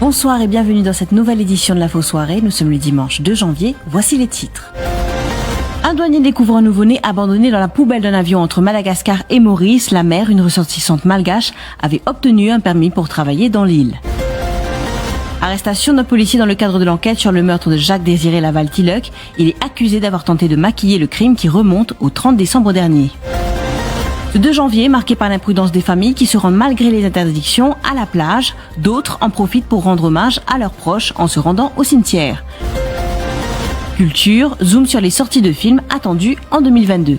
Bonsoir et bienvenue dans cette nouvelle édition de l'Info Soirée. Nous sommes le dimanche 2 janvier. Voici les titres. Un douanier découvre un nouveau-né abandonné dans la poubelle d'un avion entre Madagascar et Maurice. La mère, une ressortissante malgache, avait obtenu un permis pour travailler dans l'île. Arrestation d'un policier dans le cadre de l'enquête sur le meurtre de Jacques-Désiré Laval-Tiluc. Il est accusé d'avoir tenté de maquiller le crime qui remonte au 30 décembre dernier. Ce 2 janvier, marqué par l'imprudence des familles qui se rendent malgré les interdictions à la plage, d'autres en profitent pour rendre hommage à leurs proches en se rendant au cimetière. Culture, zoom sur les sorties de films attendues en 2022.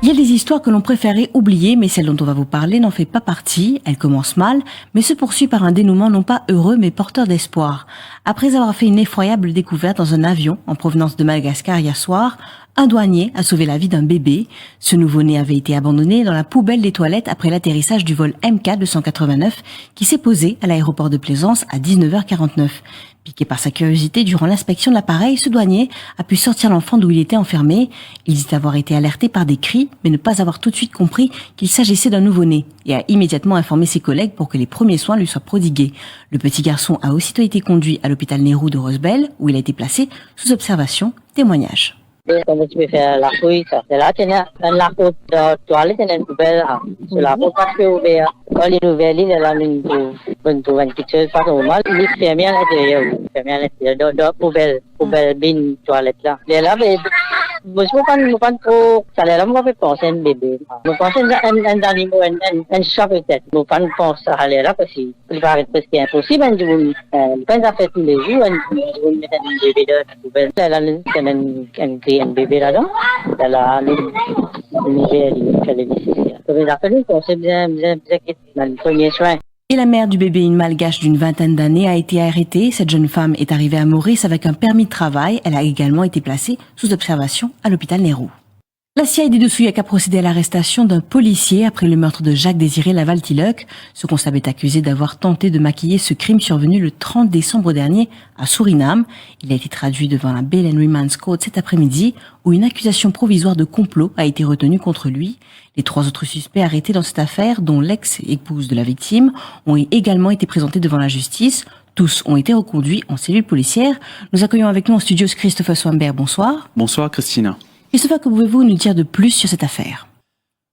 Il y a des histoires que l'on préférait oublier, mais celle dont on va vous parler n'en fait pas partie. Elle commence mal, mais se poursuit par un dénouement non pas heureux, mais porteur d'espoir. Après avoir fait une effroyable découverte dans un avion en provenance de Madagascar hier soir, un douanier a sauvé la vie d'un bébé. Ce nouveau-né avait été abandonné dans la poubelle des toilettes après l'atterrissage du vol MK289 qui s'est posé à l'aéroport de Plaisance à 19h49. Piqué par sa curiosité durant l'inspection de l'appareil, ce douanier a pu sortir l'enfant d'où il était enfermé. Il dit avoir été alerté par des cris, mais ne pas avoir tout de suite compris qu'il s'agissait d'un nouveau-né et a immédiatement informé ses collègues pour que les premiers soins lui soient prodigués. Le petit garçon a aussitôt été conduit à l'hôpital Nehru de Rosebel, où il a été placé sous observation. Témoignage. Quand tu peux faire la fouille, c'est là, tu as la côte de toilette, tu as une poubelle, c'est la côte parce que ouvert. Quand il est ouvert, il est là, une quelque chose pas normal, il est fermé à l'intérieur, dans la poubelle, bin, toilette là. Il est là, mais, je ne pas trop, ça l'est là, je vais penser à un bébé. Je pense à un animal, un chat peut-être. Je ne pas penser à aller là, parce qu'il paraît presque impossible, quand ça fait tous les jours, on met un bébé dans la poubelle. Là, un bébé là-dedans, elle a un hiver, elle est nécessaire. Ça veut dire qu'on s'est bien dans le premier soin. Et la mère du bébé, une malgache d'une vingtaine d'années, a été arrêtée. Cette jeune femme est arrivée à Maurice avec un permis de travail. Elle a également été placée sous observation à l'hôpital Nehru. La CID de Souillac a procédé à l'arrestation d'un policier après le meurtre de Jacques-Désiré Laval-Tiluc. Ce constable est accusé d'avoir tenté de maquiller ce crime survenu le 30 décembre dernier à Suriname. Il a été traduit devant la Bail and Remand Court cet après-midi, où une accusation provisoire de complot a été retenue contre lui. Les 3 autres suspects arrêtés dans cette affaire, dont l'ex-épouse de la victime, ont également été présentés devant la justice. Tous ont été reconduits en cellule policière. Nous accueillons avec nous en studio Christopher Swambert. Bonsoir. Bonsoir Christina. Christopher, que pouvez-vous nous dire de plus sur cette affaire?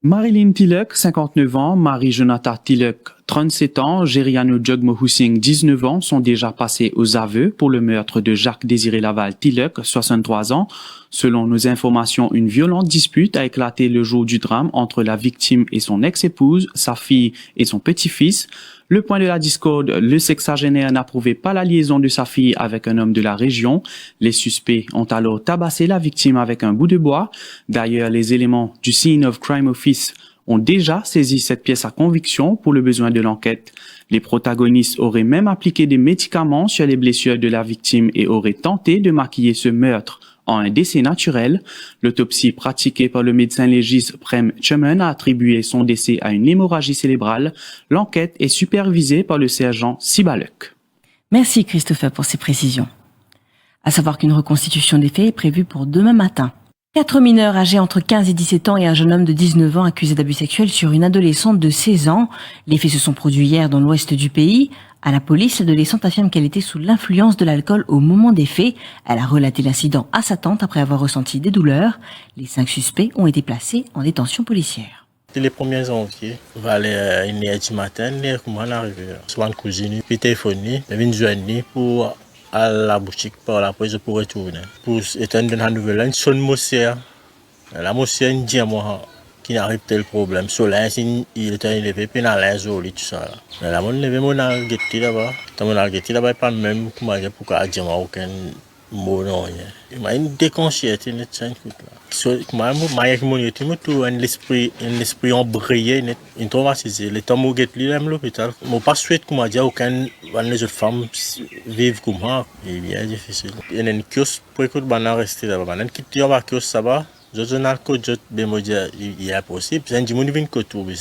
Marilyn Tiluc, 59 ans, Marie-Jonathan Tiluc, 37 ans, Geriano Jogmo-Houssing, 19 ans, sont déjà passés aux aveux pour le meurtre de Jacques-Désiré Laval-Tiluc, 63 ans. Selon nos informations, une violente dispute a éclaté le jour du drame entre la victime et son ex-épouse, sa fille et son petit-fils. Le point de la discorde, le sexagénaire n'approuvait pas la liaison de sa fille avec un homme de la région. Les suspects ont alors tabassé la victime avec un bout de bois. D'ailleurs, les éléments du Scene of Crime Office ont déjà saisi cette pièce à conviction pour le besoin de l'enquête. Les protagonistes auraient même appliqué des médicaments sur les blessures de la victime et auraient tenté de maquiller ce meurtre en un décès naturel. L'autopsie pratiquée par le médecin légiste Prem Chemen a attribué son décès à une hémorragie cérébrale. L'enquête est supervisée par le sergent Sibaluk. Merci Christopher pour ces précisions. À savoir qu'une reconstitution des faits est prévue pour demain matin. 4 mineurs âgés entre 15 et 17 ans et un jeune homme de 19 ans accusé d'abus sexuels sur une adolescente de 16 ans. Les faits se sont produits hier dans l'ouest du pays. À la police, l'adolescente affirme qu'elle était sous l'influence de l'alcool au moment des faits. Elle a relaté l'incident à sa tante après avoir ressenti des douleurs. Les 5 suspects ont été placés en détention policière. C'était le 1er janvier, vers les 1h du matin, comment on arrive, soit une cousine, puis téléphoner, puis une journée pour à la boutique par la police pour retourner. Pour étendre la nouvelle, une sonne mossière. La mossière dit à moi qu'il n'arrive tel problème. Soleil, il était élevé, puis dans l'air, tout ça. Mais là, mon levé, mon arrêté là-bas. Mon arrêté là-bas, pas même pour dire pourquoi dire aucun mot, non. Il m'a déconcerté, net ça, écoute là. Moi, un esprit embrayé, une traumatisé. Les temps où j'ai été à l'hôpital, je n'ai pas souhaité qu'on m'a dit aucune les autres femmes vivent comme ça. C'est bien difficile. Il y a une kiosque pour écouter le rester là-bas. Maintenant, qui est en kiosque là-bas, je suis dans le code, je me dis il est possible. C'est un petit monde qui vient de trouver.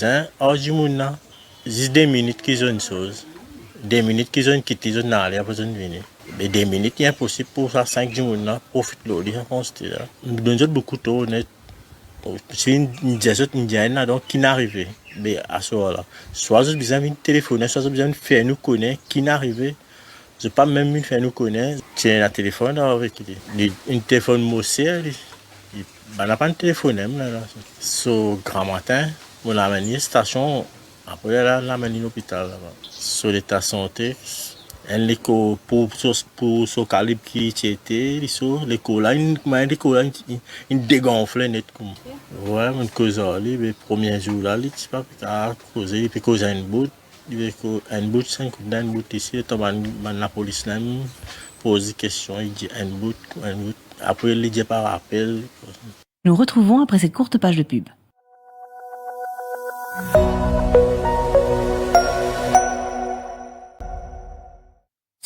Juste 2 minutes qu'ils ont une chose. 2 minutes qu'ils ont quitté, ils ont allé après ils ont venu. Mais 2 minutes, il est impossible pour ça 5 jours là, profite de l'eau, ça constate là. Nous donnons beaucoup de temps, C'est une dièse indienne donc qui n'arrivait. Mais à ce moment-là, soit je besoin de téléphoner, soit je besoin de faire nous connaître qui n'arrivait. Je pas même une faire nous connaître. Tiens, un téléphone avec un téléphone mossé. On n'a pas de téléphone là. So grand matin, on a amené station. Après là, on a amené l'hôpital là-bas. Sur l'état de santé. Un écho pour ce calibre qui était, l'écho là, une dégonflé net comme. Ouais, une cause le premier jour là, il pas à causer, puis cause un bout, un bout 5 d'un bout ici, la police là pose des questions, il dit un bout, après il dit par appel. Nous retrouvons après cette courte page de pub.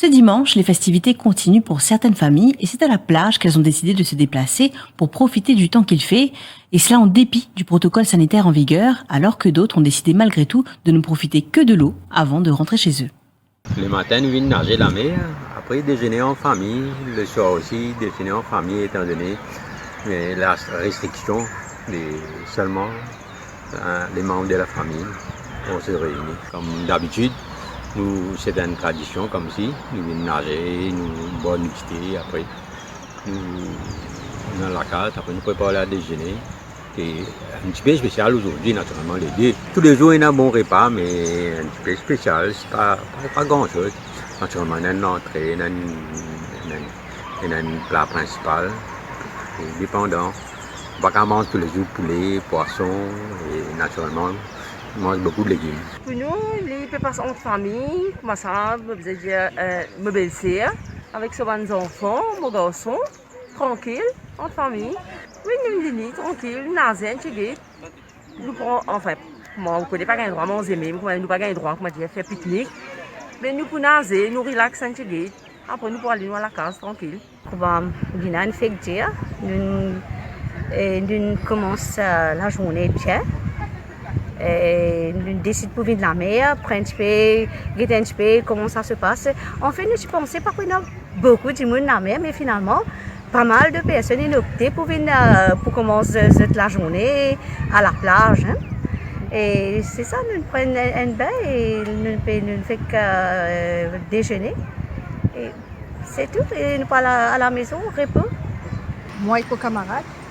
Ce dimanche, les festivités continuent pour certaines familles et c'est à la plage qu'elles ont décidé de se déplacer pour profiter du temps qu'il fait, et cela en dépit du protocole sanitaire en vigueur, alors que d'autres ont décidé malgré tout de ne profiter que de l'eau avant de rentrer chez eux. Le matin, nous venons nager la mer, après déjeuner en famille, le soir aussi déjeuner en famille étant donné la restriction, seulement les membres de la famille, on se réunit comme d'habitude. Nous, c'est une tradition comme si nous venons nager, nous boire du thé, après nous dans la carte, après nous préparer à déjeuner. C'est un petit peu spécial aujourd'hui, naturellement les deux. Tous les jours il y a un bon repas, mais un petit peu spécial, c'est pas grand chose. Naturellement il y a une entrée, il y a un plat principal, et dépendant. On va pas manger tous les jours poulet, poisson, et naturellement on mange beaucoup de légumes. Pour nous, les préparer en famille, comme ça, je veux dire, ma belle-sœur, avec ses enfants, mon garçon, tranquille, en famille. Oui, nous venons tranquille, nager, checker. Nous prenons, enfin, moi, on ne connaît pas le droit, mais on aime, nous n'avons pas le droit, comment dire, faire pique-nique. Mais nous pour nager, nous relaxer, checker. Après, nous pour aller à la case, tranquille. On va venir à une fête, nous commençons la journée bien. Nous décidons pour venir de la mer, prendre un peu, comment ça se passe. En fait, nous pensons pas qu'il y a beaucoup de monde dans la mer, mais finalement, pas mal de personnes ont opté pour venir pour commencer la journée à la plage. Hein. Et c'est ça, nous prenons un bain et nous ne faisons que déjeuner. Et c'est tout, et nous parlons à la maison, on repos. Moi et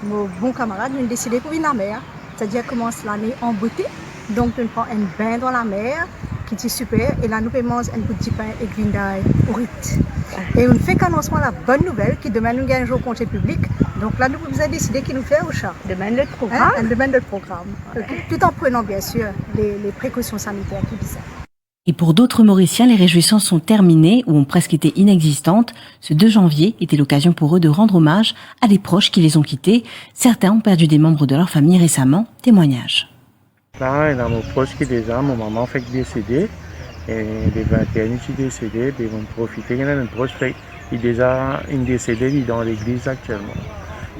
mon bon camarade, nous avons décidé pour venir à la mer. C'est-à-dire commence l'année en beauté. Donc, nous prenons un bain dans la mer, qui est super. Et là, nous pouvons manger un petit pain et vindaille au rite. Et on fait qu'annoncement la bonne nouvelle, qui demain nous gagne un jour congé public. Donc là, nous avons décidé qu'il nous fait au chat. Demain, le programme. Hein? Demain, le programme. Okay. Tout en prenant, bien sûr, les précautions sanitaires qui disent ça. Et pour d'autres Mauriciens, les réjouissances sont terminées ou ont presque été inexistantes. Ce 2 janvier était l'occasion pour eux de rendre hommage à des proches qui les ont quittés. Certains ont perdu des membres de leur famille récemment. Témoignage. Là, il y a mon proche qui est déjà, mon maman fait décédé. Et les 21 qui sont décédés, ils vont profiter. Il y a un proche qui est déjà décédé, il est dans l'église actuellement.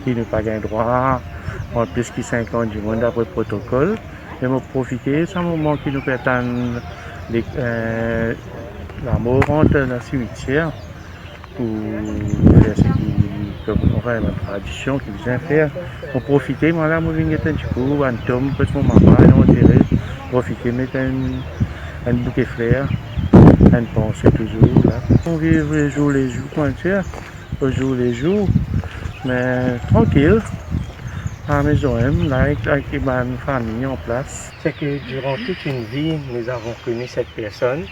Il n'a pas de droit, en plus qu'il 50 du monde après le protocole. Ils vont profiter, c'est un moment qui nous permet la mort rentre dans la cimetière pour faire ce qui est une tradition qu'ils vient faire. Pour profiter, moi là, je viens mettre un petit coup, un tome, parce que mon maman est enterrée. Profiter, mettre un bouquet de fleurs, un pensée toujours. Là. On vit les jours, comment dire, au jour les jours, mais tranquille. À la maison, là, avec ma famille en place. C'est que durant toute une vie, nous avons connu cette personne.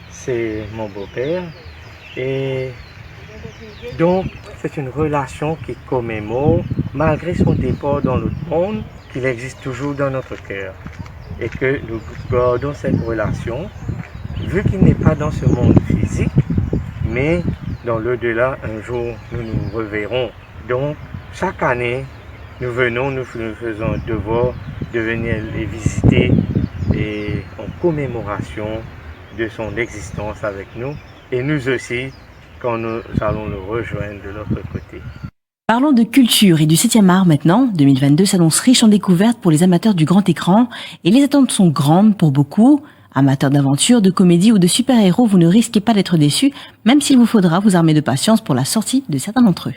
C'est mon beau-père. Et donc, c'est une relation qui commémore, malgré son départ dans l'autre monde, qu'il existe toujours dans notre cœur. Et que nous gardons cette relation, vu qu'il n'est pas dans ce monde physique, mais dans l'au-delà, un jour, nous nous reverrons. Donc, chaque année, nous venons, nous faisons le devoir de venir les visiter et en commémoration de son existence avec nous. Et nous aussi, quand nous allons le rejoindre de l'autre côté. Parlons de culture et du 7e art maintenant. 2022 s'annonce riche en découvertes pour les amateurs du grand écran et les attentes sont grandes pour beaucoup. Amateurs d'aventure, de comédie ou de super-héros, vous ne risquez pas d'être déçus, même s'il vous faudra vous armer de patience pour la sortie de certains d'entre eux.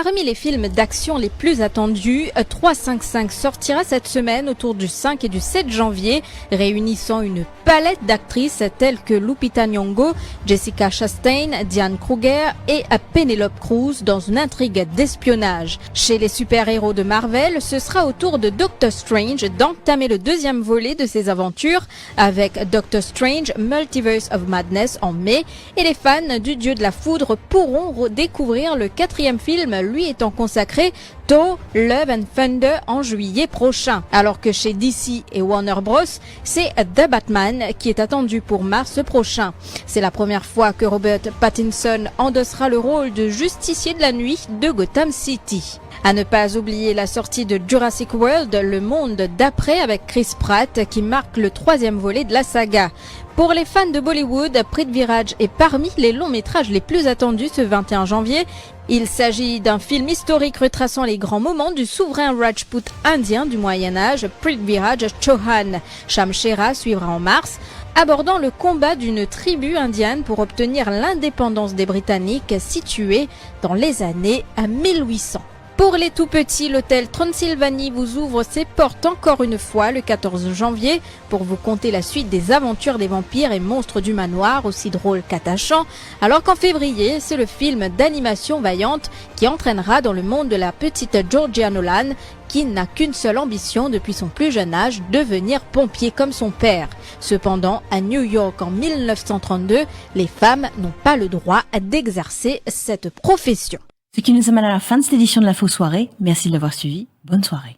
Parmi les films d'action les plus attendus, 355 sortira cette semaine autour du 5 et du 7 janvier, réunissant une palette d'actrices telles que Lupita Nyong'o, Jessica Chastain, Diane Kruger et Penelope Cruz dans une intrigue d'espionnage. Chez les super-héros de Marvel, ce sera au tour de Doctor Strange d'entamer le deuxième volet de ses aventures avec Doctor Strange Multiverse of Madness en mai, et les fans du dieu de la foudre pourront découvrir le quatrième film lui étant consacré Thor Love and Thunder en juillet prochain. Alors que chez DC et Warner Bros, c'est The Batman qui est attendu pour mars prochain. C'est la première fois que Robert Pattinson endossera le rôle de justicier de la nuit de Gotham City. À ne pas oublier la sortie de Jurassic World, le monde d'après avec Chris Pratt qui marque le troisième volet de la saga. Pour les fans de Bollywood, Prithviraj est parmi les longs métrages les plus attendus ce 21 janvier. Il s'agit d'un film historique retraçant les grands moments du souverain Rajput indien du Moyen-Âge, Prithviraj Chauhan. Shamshera suivra en mars, abordant le combat d'une tribu indienne pour obtenir l'indépendance des Britanniques située dans les années 1800. Pour les tout petits, l'hôtel Transylvanie vous ouvre ses portes encore une fois le 14 janvier pour vous conter la suite des aventures des vampires et monstres du manoir, aussi drôle qu'attachant, alors qu'en février, c'est le film d'animation vaillante qui entraînera dans le monde de la petite Georgia Nolan, qui n'a qu'une seule ambition depuis son plus jeune âge, devenir pompier comme son père. Cependant, à New York en 1932, les femmes n'ont pas le droit d'exercer cette profession. Ce qui nous amène à la fin de cette édition de l'Info Soirée. Merci de l'avoir suivi. Bonne soirée.